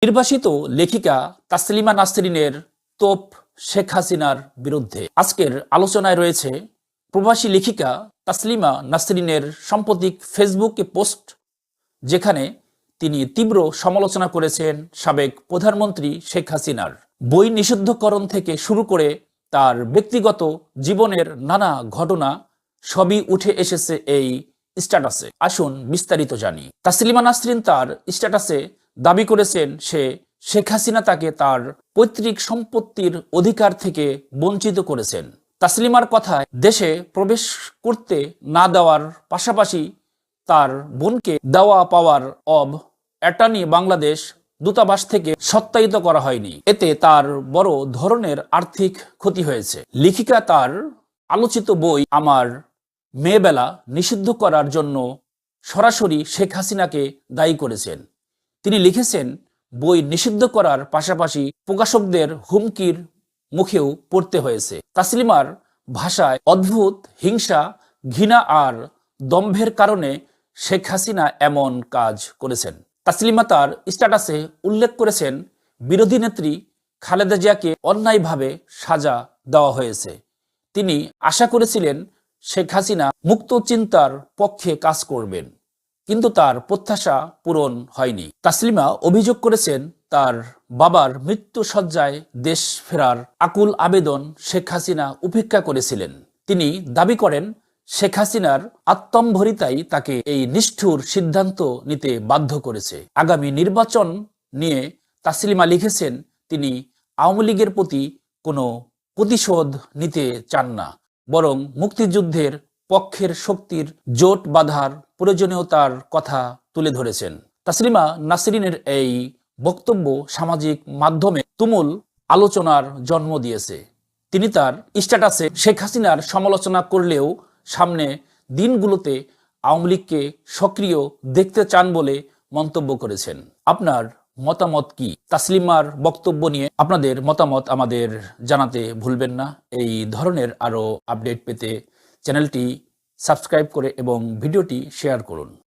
নির্বাসিত লেখিকা তাসলিমা নাসরিনের তোপ শেখ হাসিনার বিরুদ্ধে। আজকের আলোচনায় রয়েছে প্রবাসী লেখিকা তাসলিমা নাসরিনের সাম্প্রতিক ফেসবুকে পোস্ট, যেখানে তিনি তীব্র সমালোচনা করেছেন সাবেক প্রধানমন্ত্রী শেখ হাসিনার। বই নিষিদ্ধকরণ থেকে শুরু করে তার ব্যক্তিগত জীবনের নানা ঘটনা সবই উঠে এসেছে এই স্ট্যাটাসে। আসুন বিস্তারিত জানি। তাসলিমা নাসরিন তার স্ট্যাটাসে দাবি করেছেন সে শেখ হাসিনা তাকে তার পৈতৃক সম্পত্তির অধিকার থেকে বঞ্চিত করেছেন। তাসলিমার কথায়, দেশে প্রবেশ করতে না দেওয়ার পাশাপাশি তার বোনকে দেওয়া পাওয়ার অব অ্যাটর্নি বাংলাদেশ দূতাবাস থেকে সত্যায়িত করা হয়নি। এতে তার বড় ধরনের আর্থিক ক্ষতি হয়েছে। লেখিকা তার আলোচিত বই আমার মেয়েবেলা নিষিদ্ধ করার জন্য সরাসরি শেখ হাসিনাকে দায়ী করেছেন। তিনি লিখেছেন, বই নিষিদ্ধ করার পাশাপাশি প্রকাশকদের হুমকির মুখেও পড়তে হয়েছে। তাসলিমার ভাষায় অদ্ভুত হিংসা, ঘৃণা আর দম্ভের কারণে শেখ হাসিনা এমন কাজ করেছেন। তাসলিমা তার স্ট্যাটাসে উল্লেখ করেছেন, বিরোধী নেত্রী খালেদা জিয়াকে অন্যায়ভাবে সাজা দেওয়া হয়েছে। তিনি আশা করেছিলেন শেখ হাসিনা মুক্ত চিন্তার পক্ষে কাজ করবেন, কিন্তু তার প্রত্যাশা পূরণ হয়নি। তাসলিমা অভিযোগ করেছেন, তার বাবার মৃত্যু শয্যায় দেশ ফেরার আকুল আবেদন শেখ হাসিনা উপেক্ষা করেছিলেন। তিনি দাবি করেন, শেখ হাসিনার আত্মম্ভরিতাই তাকে এই নিষ্ঠুর সিদ্ধান্ত নিতে বাধ্য করেছে। আগামী নির্বাচন নিয়ে তাসলিমা লিখেছেন, তিনি আওয়ামী লীগের প্রতি কোনো প্রতিশোধ নিতে চান না, বরং মুক্তিযুদ্ধের পক্ষের শক্তির জোট বাঁধার প্রয়োজনীয়তার কথা তুলে ধরেছেন। তাসলিমা নাসরিনের এই বক্তব্য সামাজিক মাধ্যমে তুমুল আলোচনার জন্ম দিয়েছে। তিনি তার স্ট্যাটাসে শেখ হাসিনার সমালোচনা করলেও সামনে দিনগুলোতে আওয়ামী লীগকে সক্রিয় দেখতে চান বলে মন্তব্য করেছেন। আপনার মতামত কি? তাসলিমার বক্তব্য নিয়ে আপনাদের মতামত আমাদের জানাতে ভুলবেন না। এই ধরনের আরও আপডেট পেতে চ্যানেলটি সাবস্ক্রাইব করে এবং ভিডিওটি শেয়ার করুন।